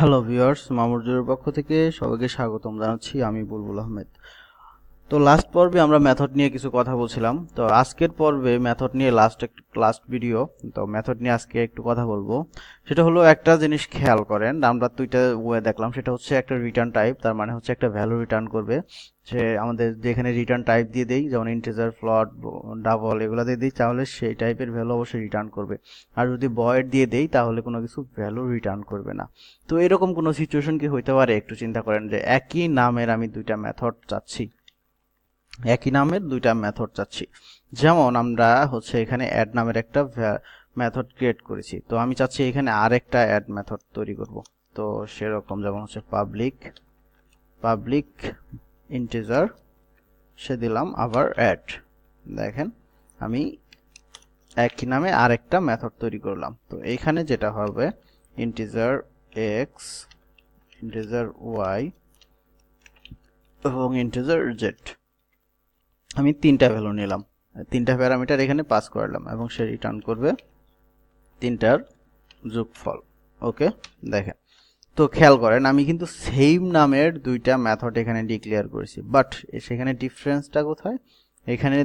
Hello viewers, মামুরজুরের পক্ষ থেকে সবাইকে স্বাগতম জানাচ্ছি। আমি বুলবুল আহমেদ। তো লাস্ট পর্বে আমরা মেথড নিয়ে কিছু কথা বলছিলাম। তো আজকের পর্বে মেথড নিয়ে লাস্ট ভিডিও। তো মেথড নিয়ে আজকে একটু কথা বলবো। সেটা হলো, একটা জিনিস খেয়াল করেন, আমরা দুইটা ওয়ে দেখলাম। সেটা হচ্ছে একটা রিটার্ন টাইপ, তার মানে হচ্ছে একটা ভ্যালু রিটার্ন করবে। সে আমাদের যেখানে রিটার্ন টাইপ দিয়ে দেই, যেমন ইন্টিজার, ফ্লোট, ডাবল এগুলো দিয়ে দিই, তাহলে সেই টাইপের ভ্যালু অবশ্যই রিটার্ন করবে। আর যদি ভয়েড দিয়ে দেই তাহলে কোনো কিছু ভ্যালু রিটার্ন করবে না। তো এরকম কোনো সিচুয়েশন কি হইতে পারে? একটু চিন্তা করেন যে একই নামের আমি দুইটা মেথড চাচ্ছি, যেমন আমরা হচ্ছে এখানে অ্যাড নামের একটা মেথড ক্রিয়েট করেছি। তো আমি চাচ্ছি এখানে আরেকটা অ্যাড মেথড তৈরি করব। তো সেরকম যেমন হচ্ছে পাবলিক ইন্টিজার সে দিলাম, আবার অ্যাড। দেখেন আমি একই নামে আরেকটা মেথড তৈরি করলাম। তো এইখানে যেটা হবে, ইন্টিজার এক্স, ইন্টিজার ওয়াই এবং ইন্টিজার জেড। আমি তিনটা ভ্যালু নিলাম, তিনটা প্যারামিটার এখানে পাস করলাম এবং সে রিটার্ন করবে তিনটার যোগফল। ওকে, দেখেন। তো খেয়াল করেন, আমি কিন্তু সেম নামের দুইটা মেথড এখানে ডিক্লেয়ার করেছি, বাট সেখানে ডিফারেন্সটা কোথায়? এখানে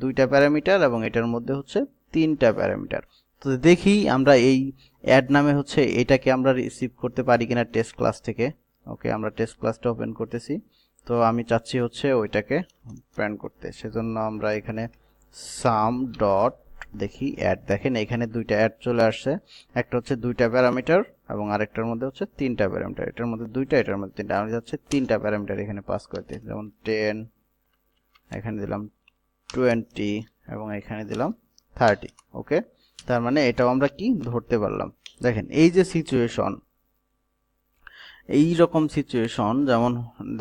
দুইটা প্যারামিটার এবং এটার মধ্যে হচ্ছে তিনটা প্যারামিটার। তো দেখি আমরা এই অ্যাড নামে হচ্ছে এটাকে আমরা রিসিভ করতে পারি কিনা টেস্ট ক্লাস থেকে। ওকে, আমরা টেস্ট ক্লাসটা ওপেন করতেছি। তো আমি চাচ্ছি হচ্ছে ওইটাকে প্রিন্ট করতে, সেজন্য আমরা এখানে সাম ডট দেখি অ্যাড। দেখেন এখানে দুইটা অ্যাড চলে আসছে, একটা হচ্ছে দুইটা প্যারামিটার এবং আরেকটার মধ্যে হচ্ছে তিনটা প্যারামিটার। এটার মধ্যে দুইটা, এটার মধ্যে তিনটা। আমি যাচ্ছে তিনটা প্যারামিটার এখানে পাস করতে, যেমন 10, এখানে দিলাম 20 এবং এখানে দিলাম 30। ওকে, তার মানে এটাও আমরা কি ধরতে পারলাম। দেখেন এই যে সিচুয়েশন, যেমন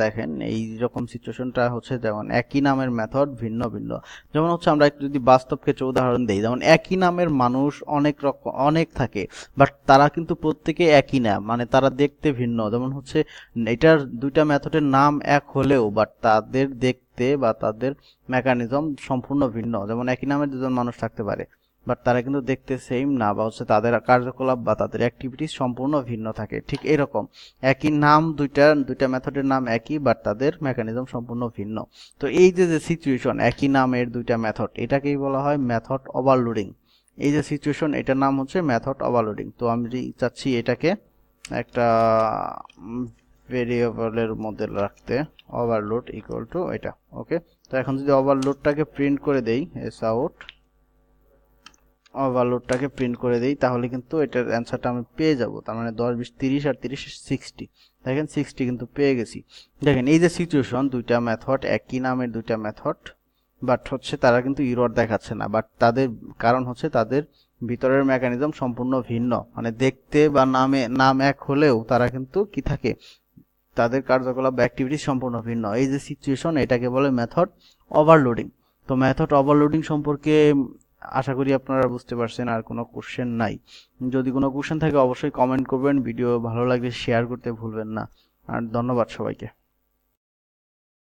দেখেন এই রকম সিচুয়েশনটা হচ্ছে, যেমন একই নামের মেথড ভিন্ন ভিন্ন। যেমন হচ্ছে আমরা একটু যদি বাস্তব ক্ষেত্রে উদাহরণ দেই, যেমন একই নামের মানুষ অনেক থাকে, বাট তারা কিন্তু প্রত্যেকে একই না, মানে তারা দেখতে ভিন্ন। যেমন হচ্ছে এটার দুইটা মেথডের নাম এক হলেও বাট তাদের দেখতে বা তাদের মেকানিজম সম্পূর্ণ ভিন্ন। যেমন একই নামের দুজন মানুষ থাকতে পারে, বাট তারা কিন্তু দেখতে সেম না, বা হচ্ছে তাদের কার্যকলাপ বা তাদের অ্যাক্টিভিটিস সম্পূর্ণ ভিন্ন থাকে। ঠিক এরকম একই নাম, দুইটা মেথডের নাম একই, বাট তাদের মেকানিজম সম্পূর্ণ ভিন্ন। তো এই যে সিচুয়েশন, একই নামের দুইটা মেথড, এটাকেই বলা হয় মেথড ওভারলোডিং। এই যে সিচুয়েশন, এটার নাম হচ্ছে মেথড ওভারলোডিং। তো আমি চাচ্ছি এটাকে একটা ভেরিয়েবলের মধ্যে রাখতে, ওভারলোড ইকুয়াল টু এটা। ওকে, তো এখন যদি ওভারলোডটাকে প্রিন্ট করে দেই, এস আউট, ওভারলোডটাকে প্রিন্ট করে দেই, তাহলে কিন্তু এটার অ্যান্সারটা আমি পেয়ে যাব। তার মানে 10, 20, 30 আর 30 60। দেখেন 60 কিন্তু পেয়ে গেছি। দেখেন এই যে সিচুয়েশন, দুইটা মেথড, একই নামের দুইটা মেথড, বাট হচ্ছে তারা কিন্তু ইরর দেখাচ্ছে না। বাট তাদের কারণ হচ্ছে তাদের ভিতরের মেকানিজম সম্পূর্ণ ভিন্ন, মানে দেখতে বা নাম এক হলেও তারা কিন্তু কি থাকে, তাদের কার্যকলাপ বা অ্যাক্টিভিটি সম্পূর্ণ ভিন্ন। এই যে সিচুয়েশন, এটাকে বলে মেথড ওভারলোডিং। তো মেথড ওভারলোডিং সম্পর্কে আশা করি আপনারা বুঝতে পারছেন। আর কোনো কোশ্চেন নাই? যদি কোনো কোশ্চেন থাকে অবশ্যই কমেন্ট করবেন। ভিডিও ভালো লাগলে শেয়ার করতে ভুলবেন না। আর ধন্যবাদ সবাইকে।